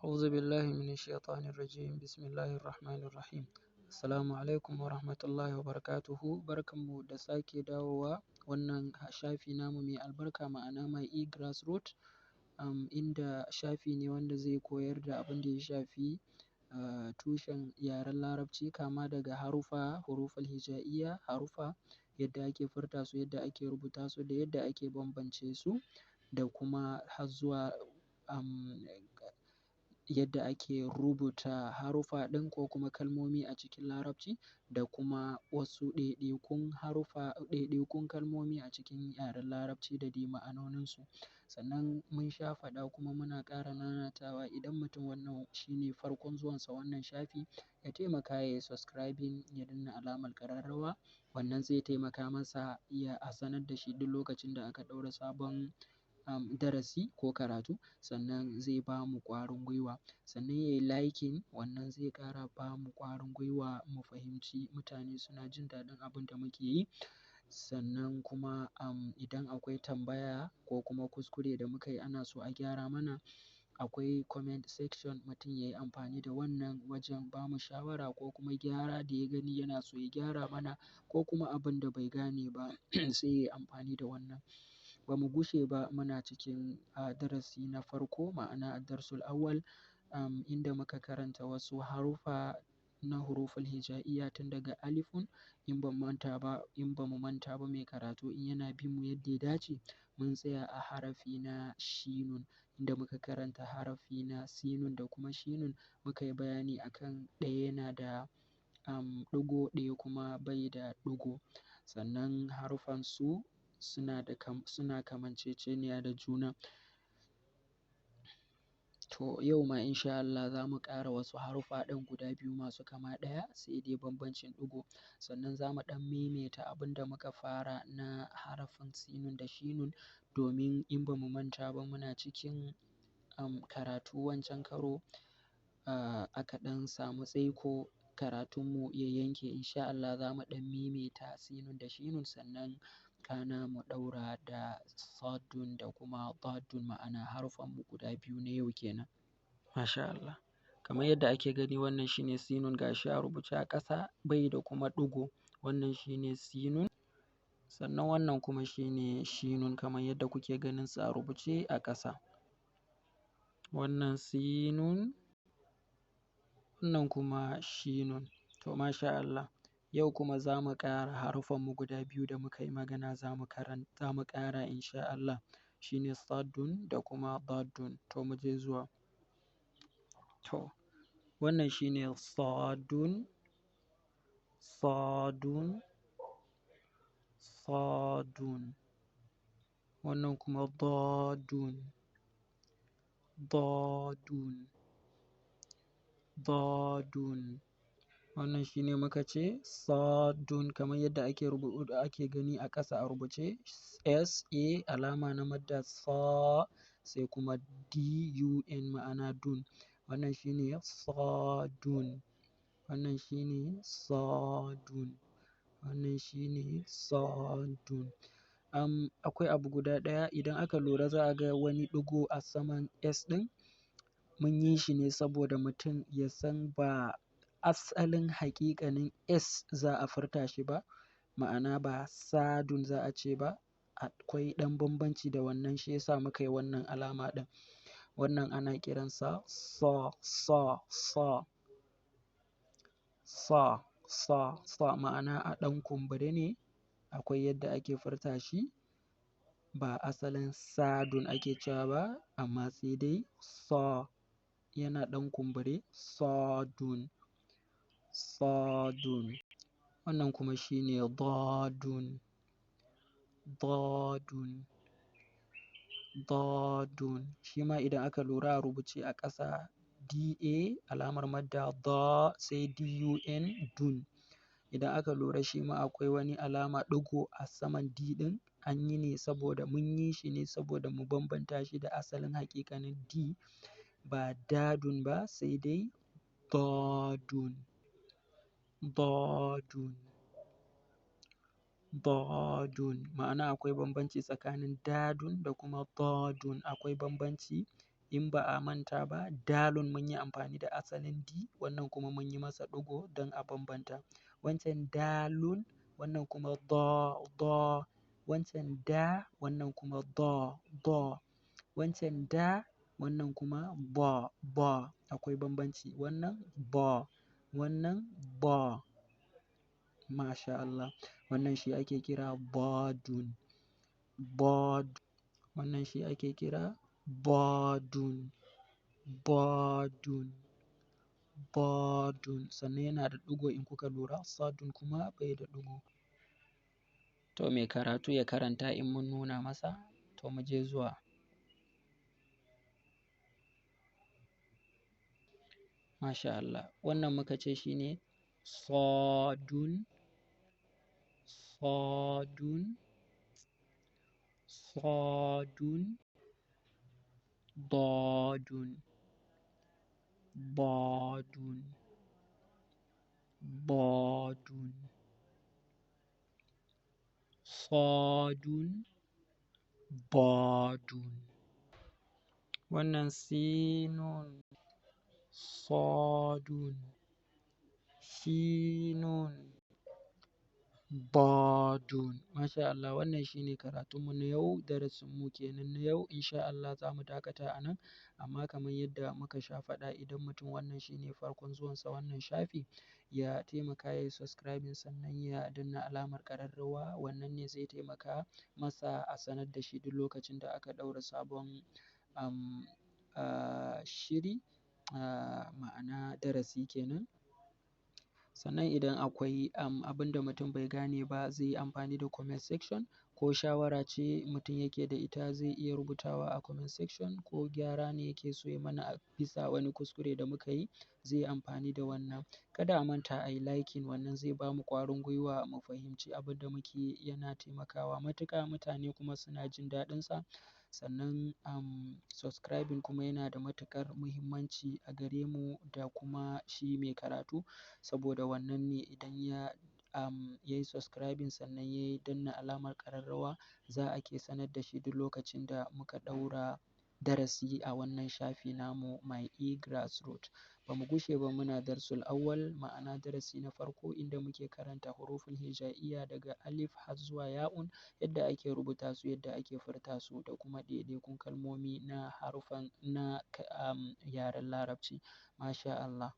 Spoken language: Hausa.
أعوذ بالله من الشيطان الرجيم بسم الله الرحمن الرحيم Assalamu alaikum wa rahmatullahi wa barakatuhu barkanmu da sake dawowa wannan shafi namu mai albarka ma'ana My e-Grassroot inda shafi ne wanda zai koyar da abin da ya shafi tushen yaren larabci kama daga harufa, huruful hija'iyya, harufa, yadda ake furta su, yadda ake rubuta su da yadda ake bambance su da kuma har zuwa yadda ake rubuta harufa ɗin ko kuma kalmomi a cikin larabci da kuma wasu ɗaiɗaikun harufa, ɗaiɗaikun kalmomi a cikin yaren larabci da dai ma'anoninsu. Sannan mun sha faɗa kuma muna ƙara nanatawa idan mutum wannan shine farkon zuwansa wannan shafi ya taimaka ya yi subscribing ya danna alamar ƙararrawa, wannan zai taimaka masa a sanar da shi duk lokacin da aka ɗaura sabon darasi ko karatu, sannan zai ba mu ƙwarin gwiwa. Sannan ya yi liking, wannan zai ƙara ba mu ƙwarin gwiwa mu fahimci mutane suna jin daɗin abin da muke yi. Sannan kuma idan akwai tambaya ko kuma kuskure da muka yi ana so a gyara mana, akwai comment section, mutum ya yi amfani da wannan wajen ba mu shawara ko kuma gyara da ya gani yana so ya gyara mana ko kuma abin da bai gane ba sai ya yi amfani da wannan. Ba mu gushe ba muna cikin darasi na farko ma'ana ad-darsul awwal inda muka karanta wasu harufa na huruful hija'iyya tun daga alifun in ba mu manta ba mai karatu in yana bin mu yadda ya dace mun tsaya a harafi na shinun inda muka karanta harafi na sinun da kuma shinun muka yi bayani akan ɗaya yana da ɗigo ɗaya kuma bai da ɗigo. Sannan harufan su suna kamanceceniya da juna. To yau ma in sha Allah za mu ƙara wasu harufa ɗin guda biyu masu kama ɗaya sai dai bambancin ɗigo. Sannan za mu ɗan maimaita abin da muka fara na harafin sinun da shinun domin in ba mu manta ba muna cikin karatu wancan karo aka ɗan samu tsaiko karatunmu ya yanke. In sha Allah za mu ɗan maimaita sinun da shinun sannan kana mu ɗaura da sadun da kuma dadun ma'ana harufanmu guda biyu na yau kenan. Masha Allah. Kamar yadda ake gani wannan shine sinun gashi a rubuce a ƙasa bai da kuma ɗigo. Wannan shine sinun sannan wannan kuma shine shinun kamar yadda kuke ganin su a rubuce a ƙasa. Wannan sinun wannan kuma shinun. To masha Allah. Yau kuma za mu ƙara harufanmu guda biyu da muka yi magana za mu ƙara in sha Allah shine sadun da kuma dadun. To mu je zuwa. To wannan shine sadun, sadun, sadun. Wannan kuma dadun, dadun, dadun. Wannan shine muka ce sadun kamar yadda ake gani a ƙasa a rubuce SA alama na madda sa sai kuma DUN ma'ana dun. Wannan shine sadun, wannan shine sadun, wannan shine sadun. Akwai abu guda ɗaya idan aka lura za a ga wani ɗigo a saman S ɗin mun yi shi ne saboda mutum ya san ba asalin haƙiƙanin S za a furta shi ba ma'ana ba sadun za a ce ba. Akwai ɗan bambanci da wannan shi yasa muka yi wannan alama ɗin. Wannan ana kiransa sa, sa, sa, sa, sa, sa ma'ana a ɗan kumbure ne akwai yadda ake furta shi ba asalin sadun ake cewa ba amma sai dai sa yana ɗan kumbure sadun, sadun. Wannan kuma shine dadun, dadun, dadun. Shi ma idan aka lura a rubuce a ƙasa DA alamar madda da sai DUN dun. Idan aka lura shi ma akwai wani alama ɗigo a saman D ɗin an yi ne saboda mun yi shi ne saboda mu bambanta shi da asalin haƙiƙanin D ba dadun ba sai dai dadun, dadun, dadun. Ma'ana akwai bambanci tsakanin dadun da kuma dadun akwai bambanci in ba a manta ba dalun mun yi amfani da asalin D, wannan kuma mun yi masa ɗigo don a bambanta. Wancan dalun, wannan kuma do, wancan da, wannan kuma do, wancan da, wannan kuma bo. Akwai bambanci, wannan bo, wannan bo. Masha Allah. Wannan shi ake kira bodun. Wannan shi ake kira bodun. Sannan yana da ɗigo in kuka lura, sadun kuma bai da ɗigo. To mai karatu ya karanta in mun nuna masa, to mu je zuwa. Masha Allah. Wannan muka ce shi ne sadun, bodun, sadun, bodun. Wannan sinun, sadun, shinun, bodun. Masha Allah, wannan shi ne karatunmu na yau, darasinmu kenan na yau. Insha Allah za mu dakata a nan, amma kamar yadda muka sha faɗa, idan mutum wannan shi ne farkon zuwansa wannan shafi, ya taimaka ya yi subscribing sannan ya danna alamar ƙararrawa. Wannan ne zai taimaka masa a sanar da shi duk lokacin da aka ɗaura sabon shiri, ma'ana darasi kenan. Sannan idan akwai abin da mutum bai gane ba, zai yi amfani da comment section, ko shawara ce mutum yake da ita zai iya rubutawa a comment section, ko gyara ne yake so ya mana a bisa wani kuskure da muka yi, zai yi amfani da wannan. Kada a manta a yi liking, wannan zai ba mu ƙwarin gwiwa mu fahimci abin da muke yi yana taimakawa matuƙa, mutane kuma suna jin daɗinsa. Sannan subscribing kuma yana da matuƙar muhimmanci a gare mu da kuma shi mai karatu, saboda wannan ne idan ya yi subscribing sannan ya danna alamar ƙararrawa, za a ke sanar da shi duk lokacin da muka ɗaura darasi a wannan shafi namu My eGrassroot. Ba mu gushe ba muna darsul awwal, ma'ana darasi na farko inda muke karanta huruful hija'iyya daga alif har zuwa ya'un, yadda ake rubuta su, yadda ake furta su, da kuma ɗaiɗaikun kalmomi na harufan na yaren Larabci. Masha Allah.